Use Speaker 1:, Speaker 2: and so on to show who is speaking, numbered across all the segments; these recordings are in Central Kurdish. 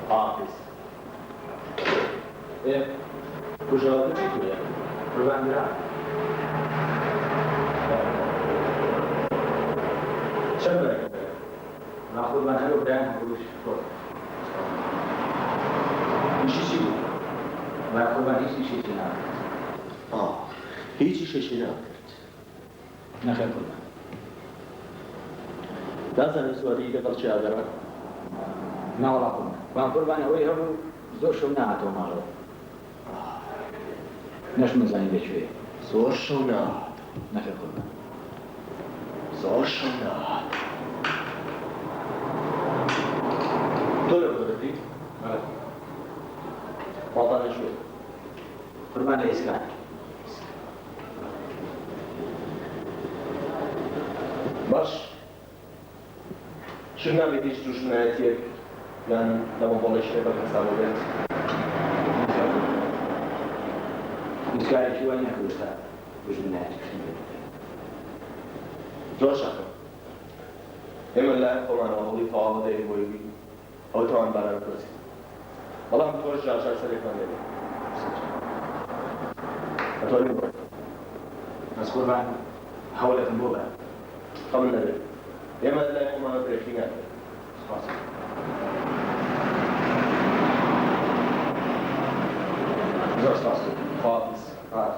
Speaker 1: حافظ کجا میتونه رو بندرم چرا برای من خود من رو برم روش خود این چی بود؟ من خود من هیچی شیشی نکرد
Speaker 2: هیچی شیشی نکرد
Speaker 1: نخیر خود
Speaker 2: من دازن سواری که بلچه آدرم
Speaker 1: نه والا خود من قربان اوی هم زور شو نه تو مالو نشون زنی بچوی
Speaker 2: زور شو نه
Speaker 1: نخیر خود من
Speaker 2: زور شو نه تو لبودی؟
Speaker 1: بله
Speaker 2: باطنه شو
Speaker 1: قربان ایسکان
Speaker 2: باش چون نمیدیش روش نهتیه من نمو بالش رو بکنسم و بیت
Speaker 1: ایسکاری چوانی نکوشتا روش نهتی
Speaker 2: جوش اخر اما الله قمان آقلی فاقه دیگه بایوی او تو هم برای برسی حالا هم توش جاشر سری کنه دیگه اتوانی باید
Speaker 1: از قربان حولتن بولا
Speaker 2: قبل نداره اما الله قمان برشی نداره
Speaker 1: خاص زور خاص
Speaker 2: خاص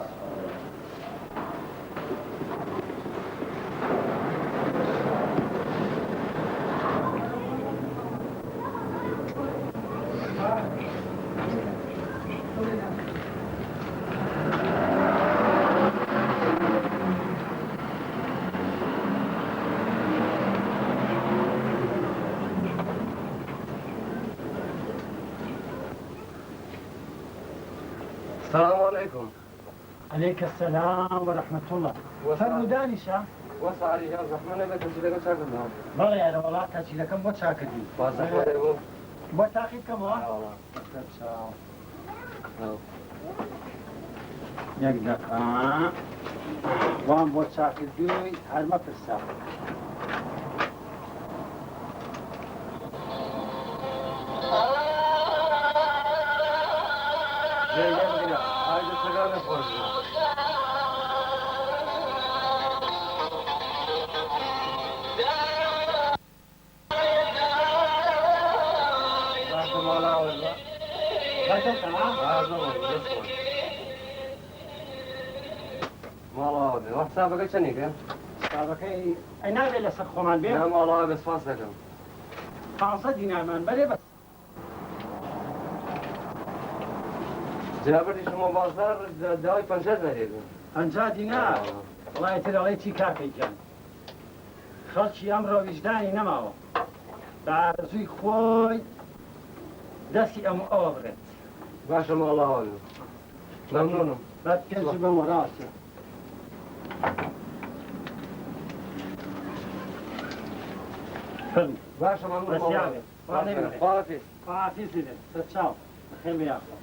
Speaker 3: السلام عليكم.
Speaker 4: عليك السلام ورحمة الله. فرمو دانشا.
Speaker 3: وسع رجال الرحمن بك تجيلك شاكر نعم.
Speaker 4: بغي على والله تجيلك بو شاكدي.
Speaker 3: واسع عليكم.
Speaker 4: بو تاخذ كم ها؟
Speaker 3: لا والله.
Speaker 4: يقدر وان بو شاكدي هل ما في الساق.
Speaker 3: جاي يبغينا. هاي السجارة فوق. والله واحد سابقك شنيك؟
Speaker 4: سابقك اي نادي اللي سخومان بيه؟
Speaker 3: نعم والله بس فاصلك
Speaker 4: 500 دينار من بلي بس
Speaker 3: جابري شما بازار داوي 50 دارید
Speaker 4: 50 دينار والله ترى علي چی کافی کن خلچی امر وجدانی نماو بارزوی خوی دستی ام آورد
Speaker 3: باشه ما الله هاوي ممنونم
Speaker 4: بعد كنز بمراسه فهم
Speaker 3: باشه ممنون
Speaker 4: بس يعني
Speaker 3: قافي
Speaker 4: قافي سيدي تشاو خير يا اخو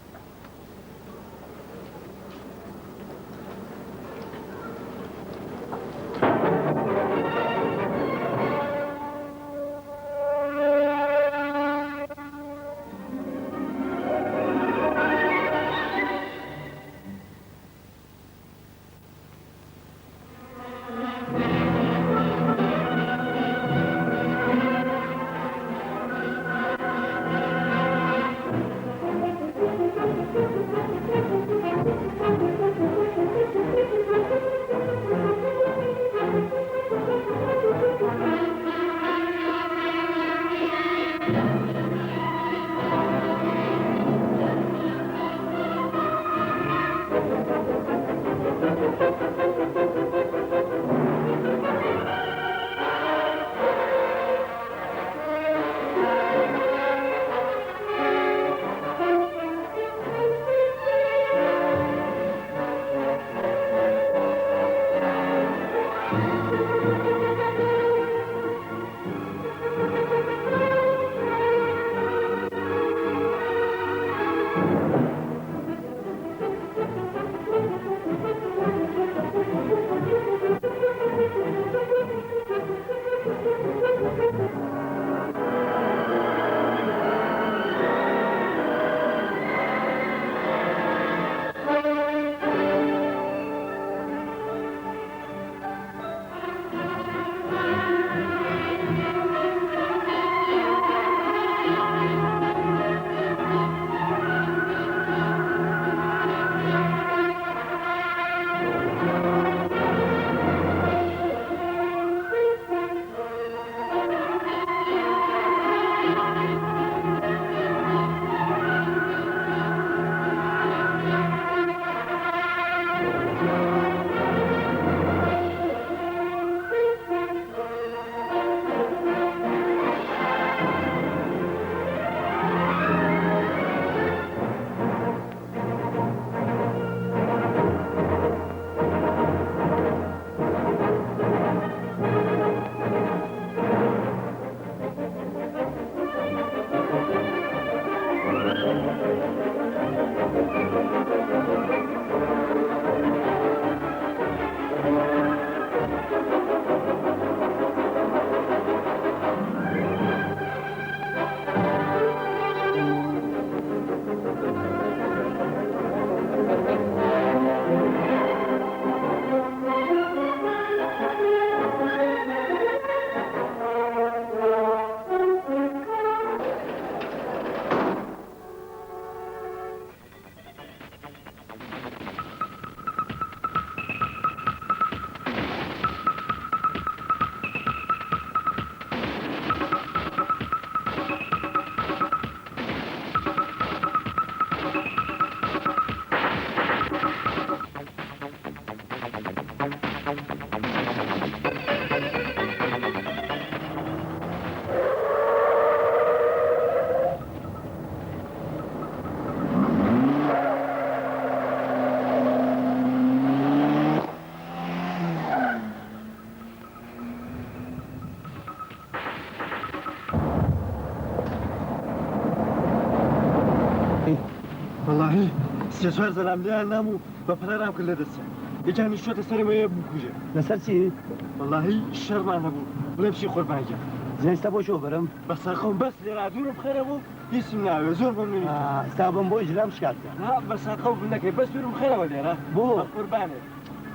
Speaker 3: والله استشوار زلام ليان نامو بفرارام كل دسه يجاني شو تسري ما يبكوجه
Speaker 5: لسرتي
Speaker 3: والله الشر ما نبو ولا بشي قربان جا
Speaker 5: زين استبو شو برم
Speaker 3: بس اخون بس اللي رادور بخير ابو يسمنا زور مني
Speaker 5: استابن بو اجرام شكاته
Speaker 3: لا بس اخوف منك بس دور بخير ولا لا
Speaker 5: بو
Speaker 3: قربانه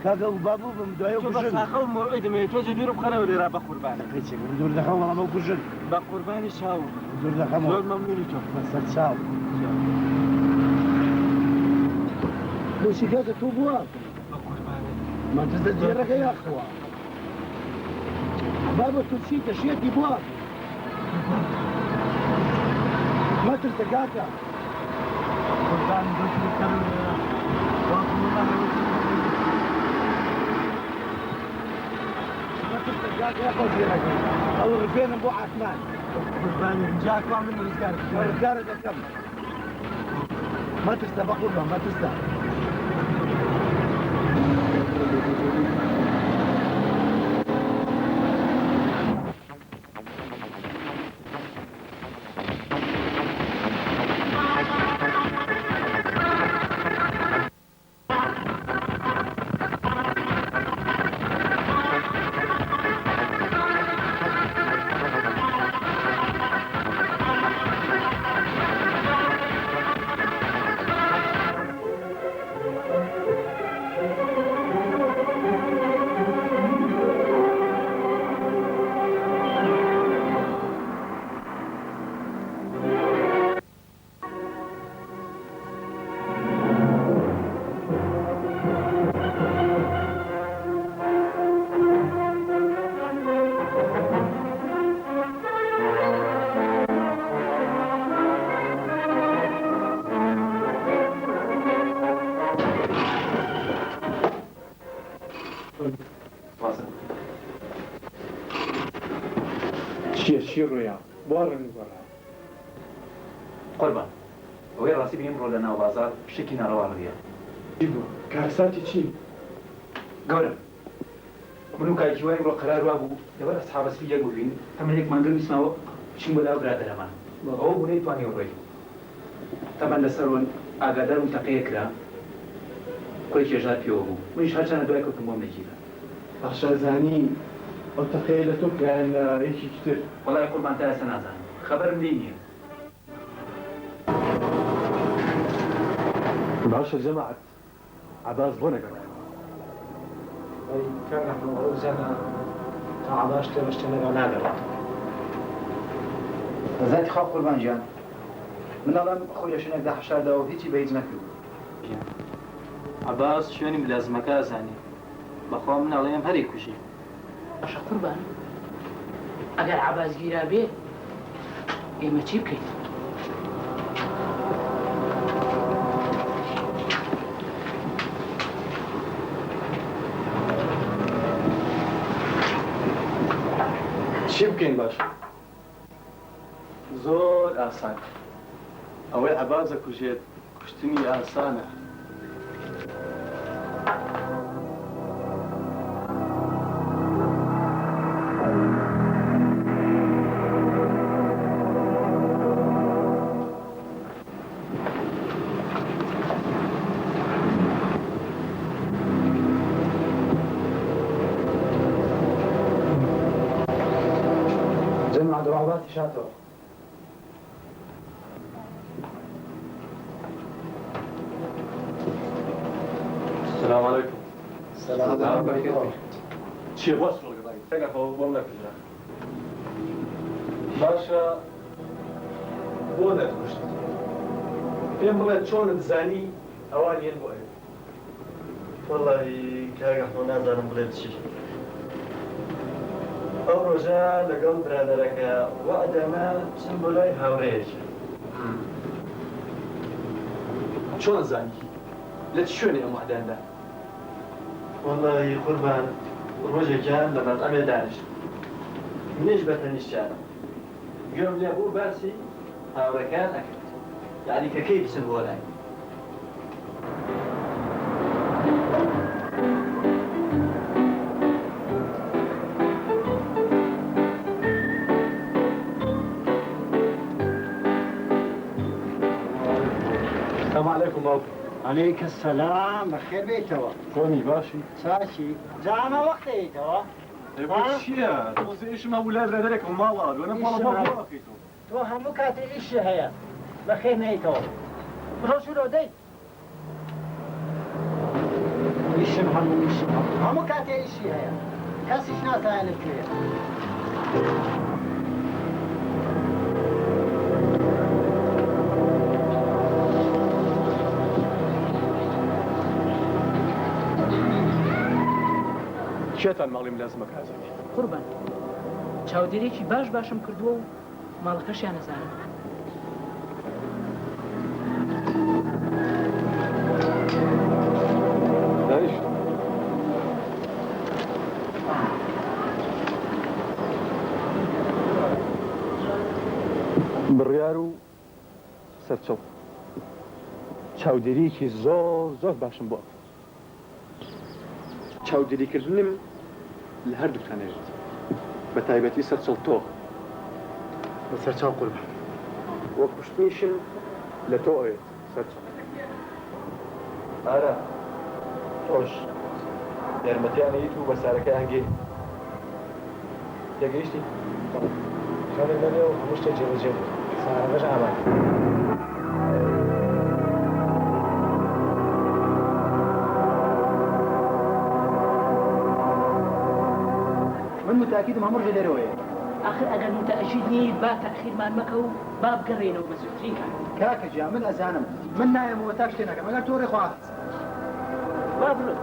Speaker 5: كاكا بابو بمدايو
Speaker 3: شو بس
Speaker 5: كوجن
Speaker 3: اخوف موعد ما يتوجه دور بخير ولا بقربانه
Speaker 5: هيك دور دخل والله ما كوجن
Speaker 3: بقرباني شاو
Speaker 5: دور دخل
Speaker 3: زور ممنوني تو
Speaker 5: بس تشاو بو شكاته توبوا
Speaker 3: بقربانه
Speaker 5: ما تزدجرك يا اخوة بابا تنسيت اشياء بواك ما تلتقاك
Speaker 3: قرباني قلت لي كانوا
Speaker 5: ما تلتقاك يا قصيرك او رفين ابو عثمان
Speaker 3: قرباني جاك واعمل رزقارك
Speaker 5: ورجالك كم ما تنسى بقول ما تنسى
Speaker 3: شير يا بارن برا
Speaker 1: قربان وهي راسي بيمرو لنا وبازار شكينا روان وياه
Speaker 3: جيبوا كارساتي شي
Speaker 1: قولم منو كاي جواي رو قرار وابو دبر اصحاب اسفي يقولين هم هيك ما ندري اسمه شنو بلا برادر امان هو بني تواني وروي طبعا لسرون اقدر متقيه كده كل شيء جات فيه هو مش هرجع ندوي كنت مو نجيبه
Speaker 3: عشان زاني او تخيلتك كان ايش كتير
Speaker 1: والله يقول ما انت سنازان خبر منين
Speaker 3: بعرفش جماعة عباس بونك
Speaker 4: أي كان نحن زنا تعباش ترشتنا نادر
Speaker 5: ذاتي خواب قربان جان من الله خويا شنو ده حشار ده وهيجي بيت نكلو
Speaker 6: عباس شوێنی ملازمەکە ئازانی بەخوا من ئەڵێم هەری کوژی
Speaker 7: باشە قوربان ئەگەر عەباس گیرا بێ ئێمە چی بکەین؟
Speaker 3: چی بکەین باش زۆر ئاسان ئەوەی عەبازە کوژێت کوشتنی ئاسانە
Speaker 5: هاتی شاتۆ
Speaker 2: السلام عليكم.
Speaker 5: سلام علیکم.
Speaker 2: چیه باش رو گذاری؟ فکر کنم بام نکشم. باشا بۆ نەکوشت. پێم بڵێ چۆنت زانی ئەوانیان بۆ ئێ.
Speaker 3: وەڵی کاگەحمە نازانم بڵێت چی. ئەو ڕۆژە لەگەڵ برادەرەکە وەعدەمە چم بۆ لای هاوڕێیەکی.
Speaker 2: چۆن زانی؟ لە چ شوێنێ ئەم وعدەیاندا؟
Speaker 3: وەڵی قوربان ڕۆژێکیان لە بەرئەمێ دانیشت. منیش بە تەنیشتیانم. گوێم لێ بوو باسی هاوڕێکەکان ئەکرد. یعنی کە کەی بچن بۆ لای.
Speaker 2: السلام عليكم باوك.
Speaker 5: عليك السلام بخير بيتوا
Speaker 2: كوني باشي.
Speaker 5: ساشي زعما وقت ايتوا
Speaker 2: چییە؟ تۆزە ئیشم هەبوو لای برادەرێکم ماڵا دوێنە ماڵە باوکیتەوە.
Speaker 5: تو هەموو کاتێ ئیشی هەیە بەخێر نەیتەوە بڕۆ شورۆ دەی ئیشم هەموو کاتێ ئیشی هەیە کەسیش نازانێت لەکوێیە
Speaker 2: چێتان ماڵیم لازمە کازێکی؟
Speaker 7: قوربان چاودێرێکی باشم کردووە و ماڵەکەشیان نەزانم.
Speaker 2: دایش بڕیار و سەرچەوت چاودێریەکی زۆر باشم بۆ چاودێریکردنم لە هەردووکانێژێت بە تایبەتی سەرچەوت تۆ
Speaker 3: بە سەرچاو قوربان
Speaker 2: وە کوشتنیشم لە تۆ ئەوێت سەرچەوت ئارە تۆش یارمەتیانەیت و بەسارەکە هەنگێ تێگەیشتی
Speaker 3: خەڵێ لەلێ و هەموو شتێک جێبەجێ بوو سارەکەش ئامادە
Speaker 5: من متأكدم هەموو ڕێ لێرەوەیە
Speaker 7: آخر ئەگەر متەئەکید نیت با تەخیرمان مەکە و با بگەڕێنەوە بە زووترین کار.
Speaker 5: کاکە گیان من ئەزانم من نایەمەوە تا شتێ نەکەم ئەگەر تۆ ڕێخواست
Speaker 7: با بڕۆ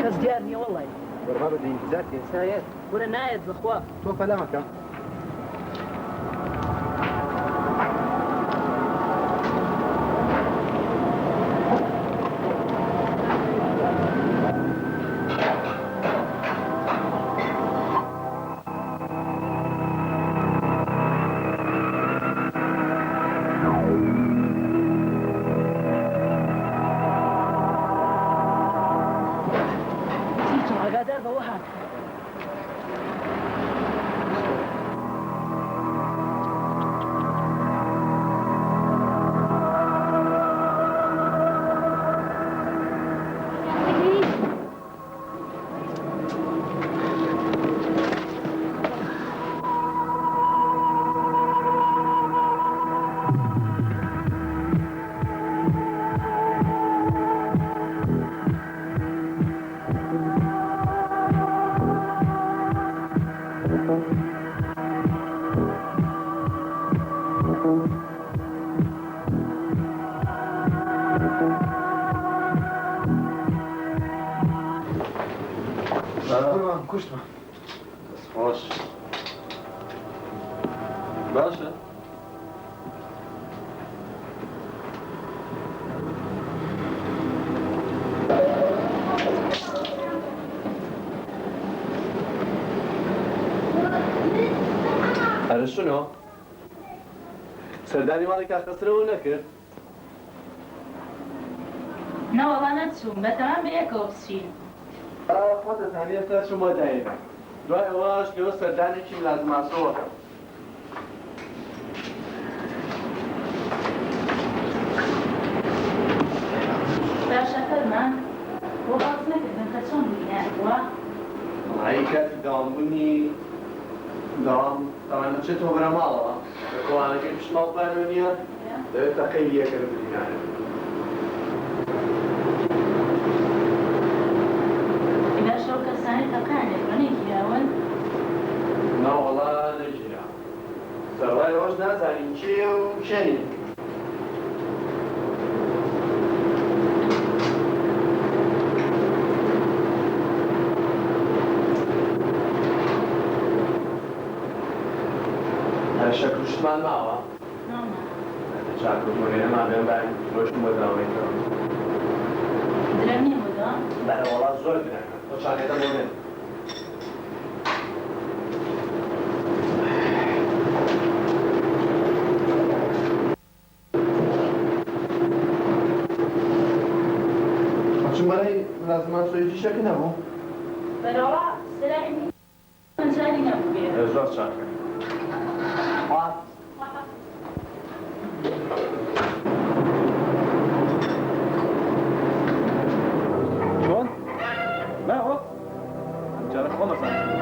Speaker 7: کەس دیار نییە وەڵی
Speaker 3: بەرما بە دینجات ئێسایەت
Speaker 7: وەرە نایەت بەخوا
Speaker 3: تۆ پەلامەکە
Speaker 7: ئاگادار بەوە هات.
Speaker 3: قوربان کوشتمە
Speaker 2: خۆش باشە هەرە شنۆ سەردانی ماڵی کاکەسرەوە نەکرد
Speaker 8: نەوەڵا نەچووم بەتەمام بەیەکەوە بچین.
Speaker 2: خۆتە تانیێتە چوومە دایێنە دوای ئەوەش لەوە سەردانێکی لازماسۆوە هایی که دام بودی دام طبعا چه تو برم آلا بخواهد که بشمال قانونیه ده تقییه کرده بودی يعني
Speaker 8: إذا شوك الثاني تقعني فنيك يا ولد
Speaker 2: نه والله نجرا سروای روش نزنین چی و شنی شکلش من ماوا شکل کنه ما بهم برای روش مداوم کنم
Speaker 8: درني مدام
Speaker 2: برای والا زور بدن تو چانه تا مونه چون برای لازم سوی چی شکی نبود
Speaker 8: برولا سلاحي من شاري نبوي
Speaker 2: زور شاکر
Speaker 3: شلون؟ ما هو؟ جالك والله صح.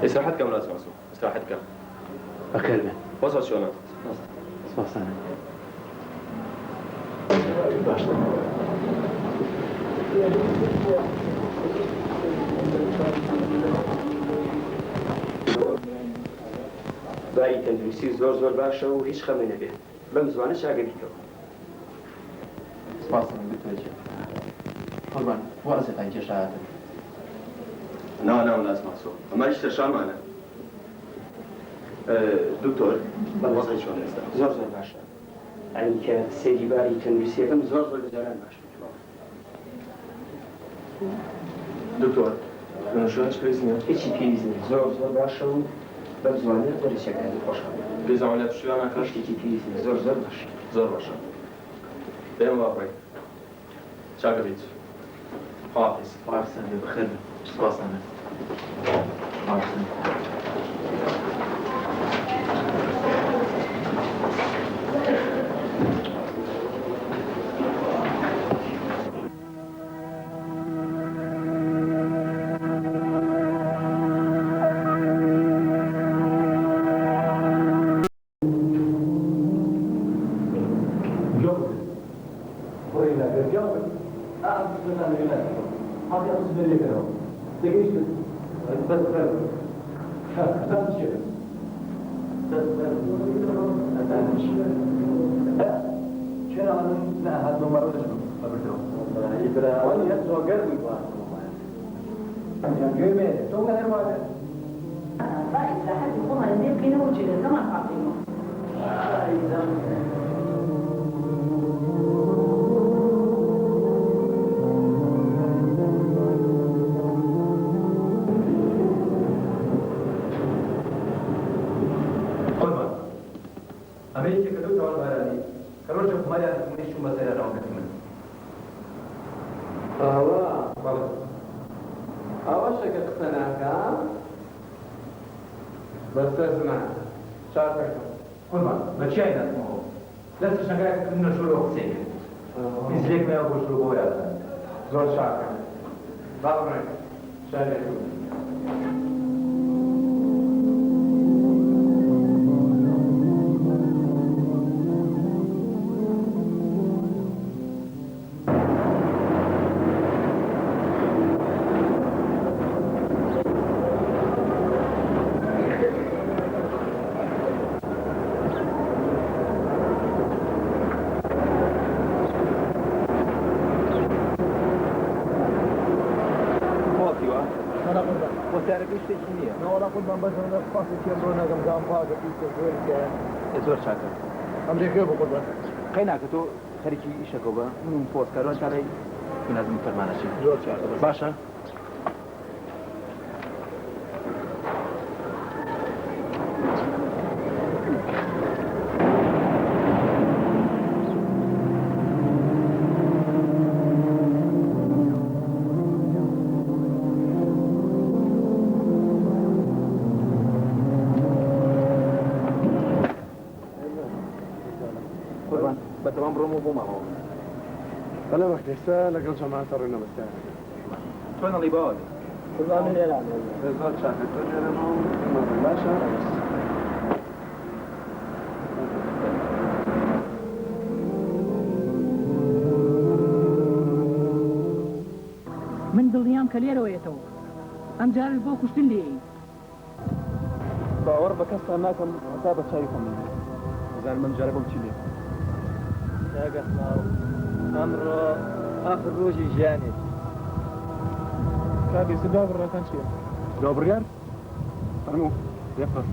Speaker 2: استراحت كم لازم اسوي؟ استراحت كم؟
Speaker 1: أكلمه
Speaker 2: وصل شلون؟
Speaker 1: اسمع سنة
Speaker 9: باری تندروستی زۆر باشە و هیچ خەمی نەبێت بەم زوانە شاگەریتەوە
Speaker 3: سپاس دکتۆر قوربان وازێتان کێشایەتە
Speaker 2: نا لازم اسوي اما ايش تشامانه دكتور وضعي شلون هسه؟
Speaker 9: زۆر باشە ئەنی کە سێری باری تەندروستیەکەم زۆر بەجاران باش
Speaker 2: دكتور انا شو هاش
Speaker 9: هیچی پێویست نیە زۆر باشە و بەم زوانە دەرەچەکانی خۆشحاڵ
Speaker 2: بيزا عمليات شو انا كاش
Speaker 9: شتێکی پێویست نیە زۆر باشە
Speaker 2: زور باشا بهم واقعي شاكريت حافظ
Speaker 3: وارسن بخير سپاس وارسن
Speaker 5: ولا قربان
Speaker 3: وتعرف ايش تجنيه
Speaker 5: ولا قربان بس انا قاصد كم رونا كم زام فاضي في الزول
Speaker 3: زۆر چاکە
Speaker 5: امريكا بقربان
Speaker 3: قەیناکە تۆ خەریکی ئیشەکە بە من پۆستکارۆن تا لای بنازم فەرمانەچی
Speaker 5: زۆر چاکە
Speaker 3: باشە بەتەوام بڕۆم و بۆ ماڵەوە
Speaker 5: انا بخدستا لقل جماعة رينا بستان
Speaker 3: تۆ نەڵی باوە
Speaker 5: قربان من اعلان
Speaker 3: زۆر چاکە تۆ جێرەمە باشە
Speaker 7: من دڵنیام کە لێرەوەیەتەوە ئەم جارش بۆ کوشتن لێی
Speaker 3: باوەڕ بە کەستا ناکەم هەتا بە چاوی خۆم زان من جارە بەم چی لێ
Speaker 6: داگەخناو ئەمڕۆ ئاخر ڕۆژی ژیانێت
Speaker 5: كابي سباب الركان شيء
Speaker 3: جواب بڕیار فەرموو یەفەر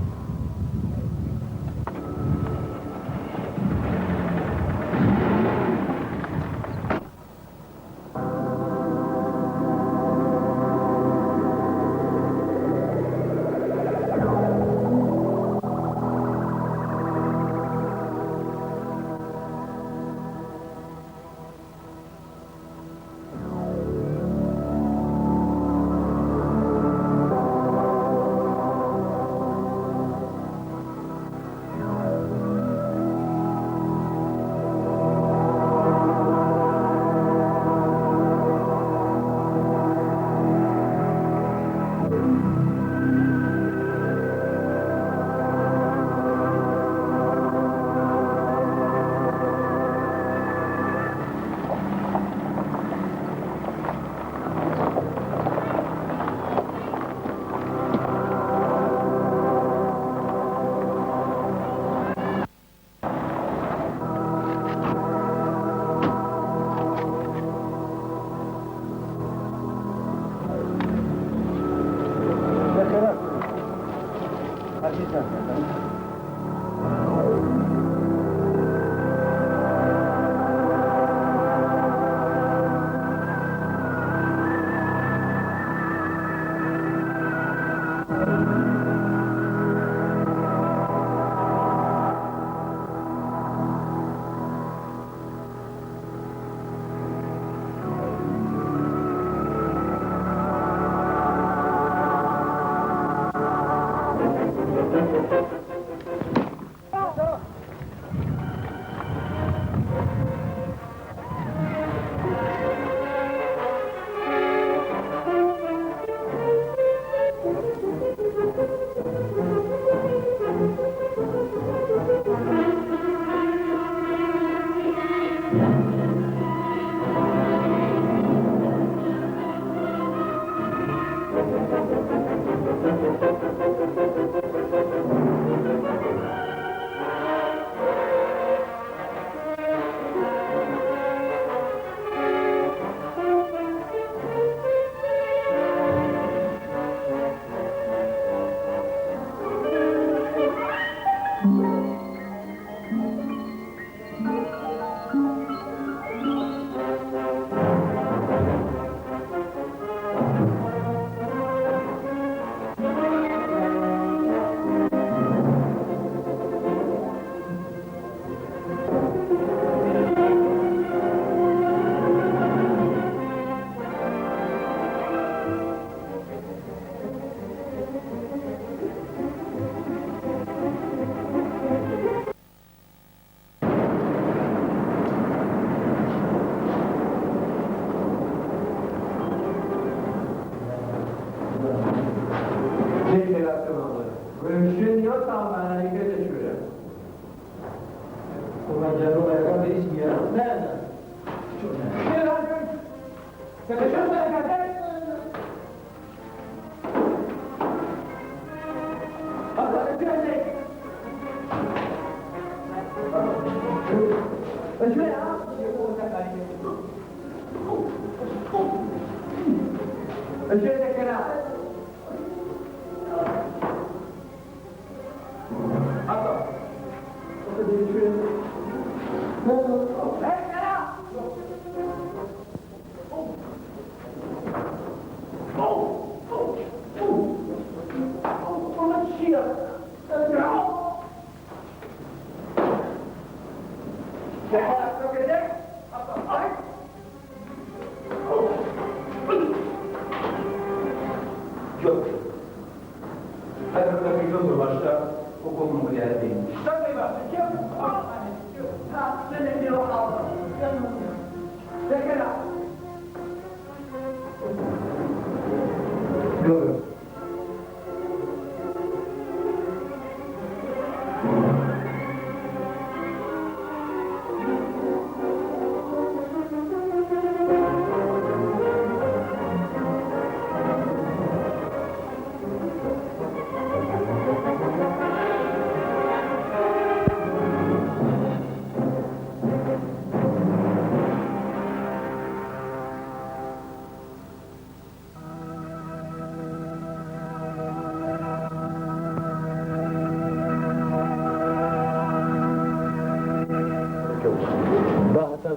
Speaker 5: الجيل كلام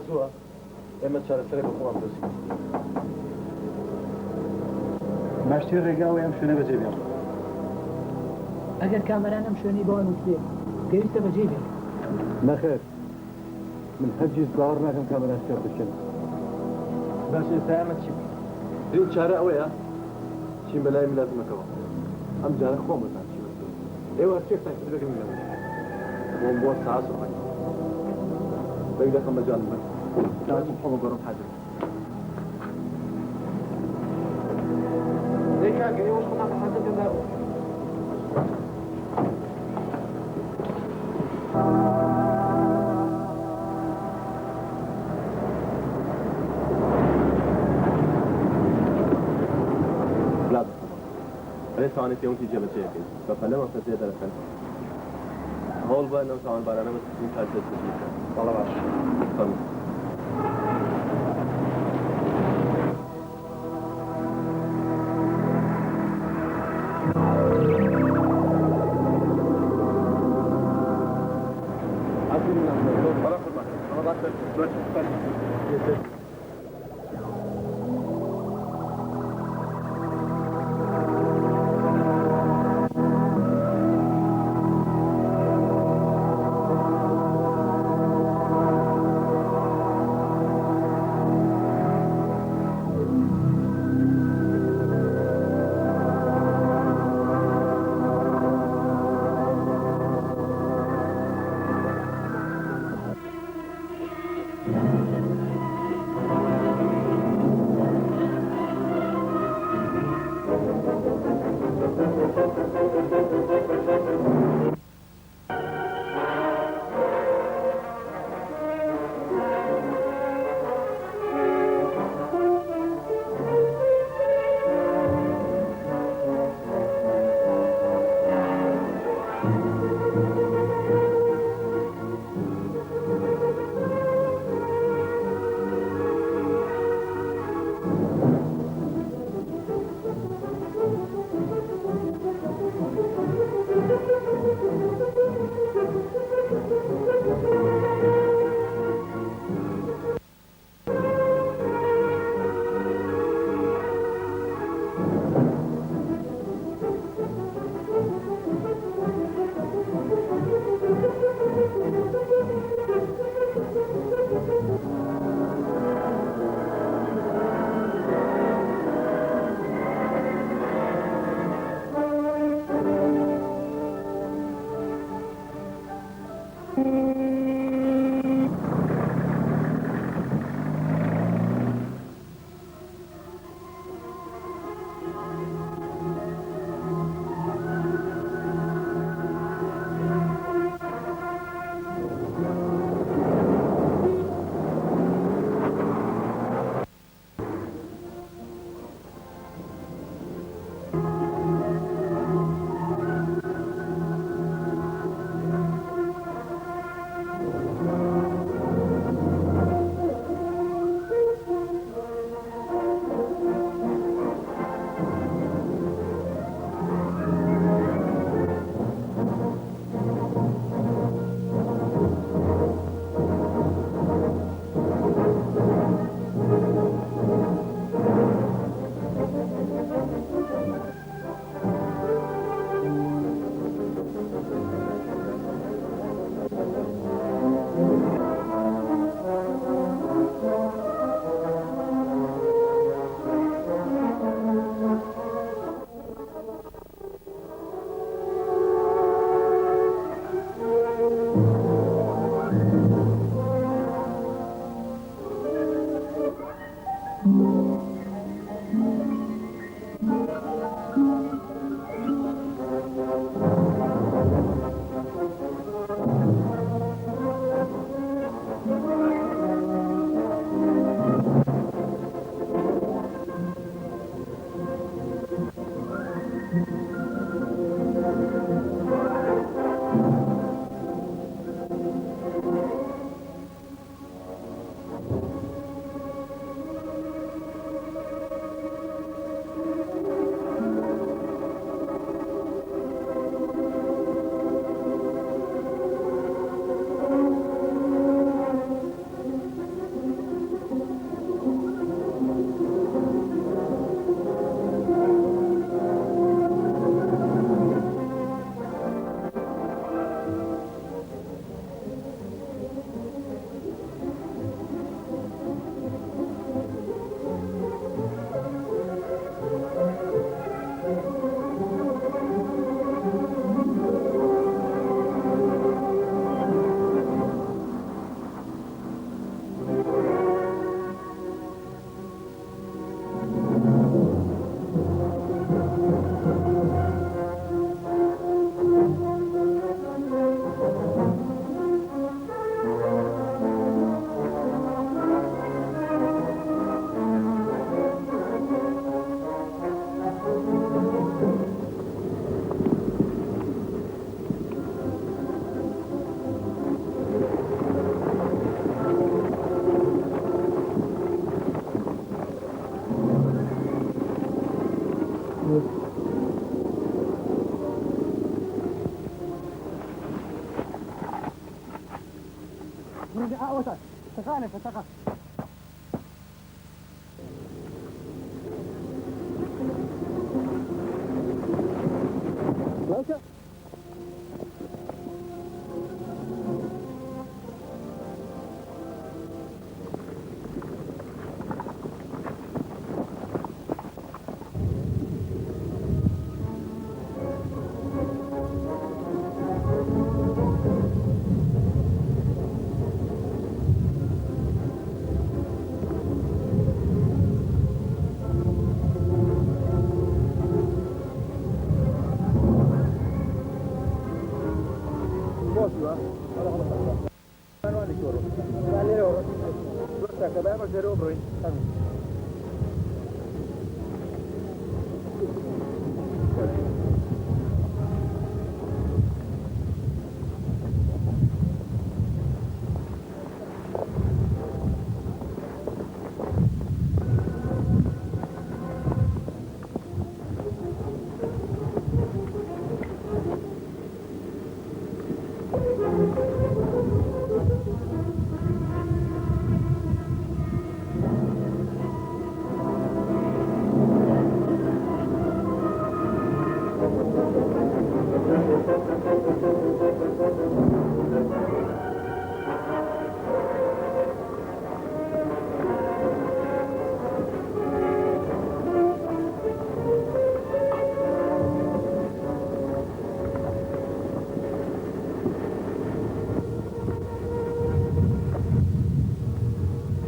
Speaker 3: زووە ئێمە چارەسەرە بە خۆڵان دۆسی باشتر ڕێگاوە ئەم شوێنە بەجێ بێن
Speaker 5: ئەگەر کامەران ئەم شوێنەی بەوان وتێ پێویستە بەجێ بێت
Speaker 3: نەخێر من هەرگیز باوەڕ ناکەم کامەران شتێک بکەن باش ئێستا ئەمە چی دوو چارە ئەوەیە چین بەلای ملازمەکەەوە ئەم جارە خۆمەتان چی ئێوە چێکتان کرد بگەم لەمە بۆم بۆ ساعت و بەی دەکەم بەجان بن داچم خۆمە گۆڕم حاضر کاکە ئێوەش خۆتان بە حاضر بێن دابوو
Speaker 2: ثاني في يومتي جبت شيء ففلما فتيت الفن هول بقى انه طبعا بقى انا بس مش عارف والله باش تمام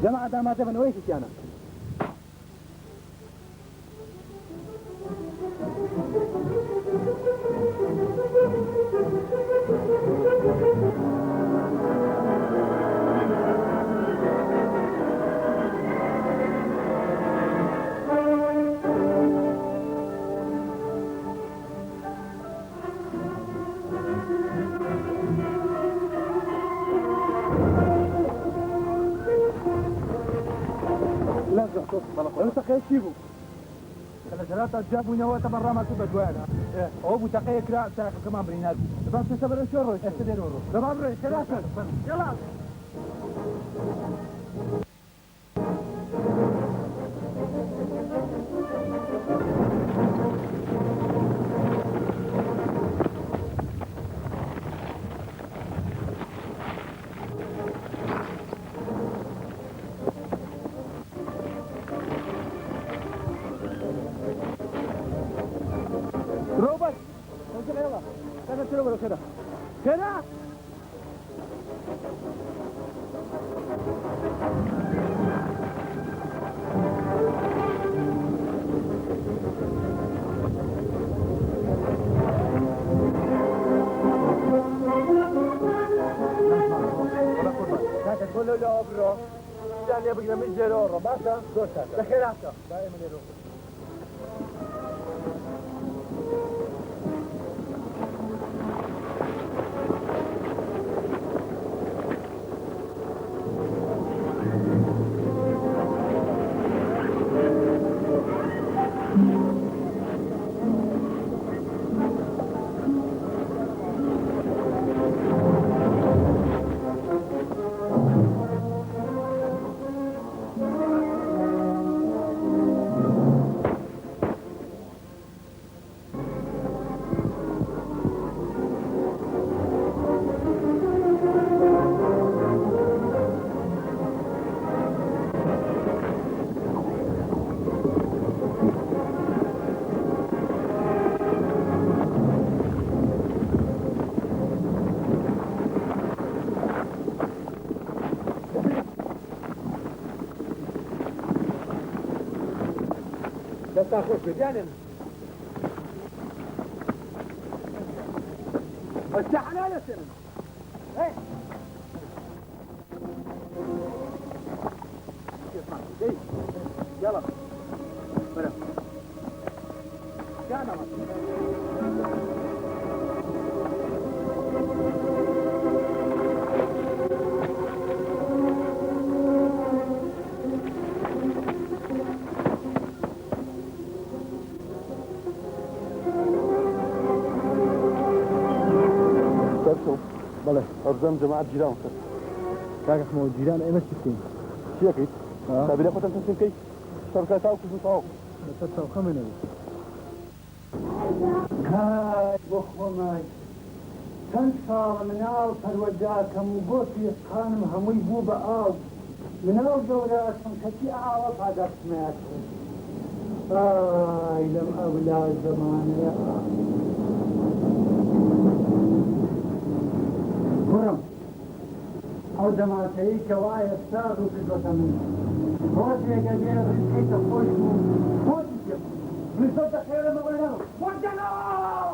Speaker 1: جماعة ما تبن ويش كيانا انت خيشيبو ثلاثة جابوا نواة برا ما تبى دوانا هو بتقي كراء ساق كمان بريناد بس تسبر الشورو استديروا تمام بري ثلاثة يلا كده كده تقول له لا برو يعني ابغى من جيرو باشا دخلاتها دائما يروح تاخذ بديان السحنا لا سن ايه يلا بلا جانا
Speaker 3: باشەو بەڵێ ئەرزەم جەماعەت جیران کرد کاکەخمەوە جیران ئێمە چی بکەین چی دەکەیت تابیرە خۆتم تەسلیم بکەیت شەڕکە تاو کردو تاو لەسەر چاوخەمێنەوە
Speaker 5: کای بۆ خۆمای چەند ساڵە مناڵ پەروەرداکەم و بۆ پێستخانم هەمووی بوو بە ئاو مناڵ گەورەکەم کەچی ئاوە پادەستمات ئای لەم ئەولا زەمانەیە کوڕم ئەو دەماتەیە کە وایە ساغ و کردوەتە من ڕۆژێکە دێ ڕزقیتە خۆش بوو خۆتی پێ من زۆرتە خێرەمەوەی نەڕۆ وەرجەناو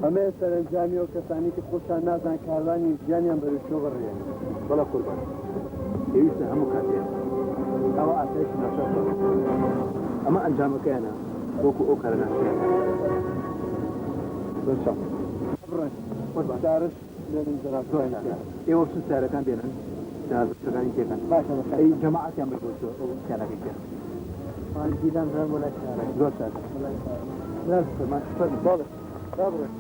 Speaker 5: ئەمە سەرنجامی و کەسانی کە خۆشان نازان کاروانی ژیانیان بەرەشۆ بڕێن بەڵە قوربان پێویستە هەموو کاتێن ئەوە ئاسایش ناشەف ئەمە ئەنجامەکەیانە وەکو ئەو کارە ناشیان بڕێن قوربان دارش لێنن زەراتۆی ئێوە چ سارەکان بێنن دازەکانی تێکەن باشە ئەی جەماعەتیان بردوەوە ئەو کارەکەی کرد دیدان زۆر بۆ لای شارە زۆر شارە باڵێ بابڕێن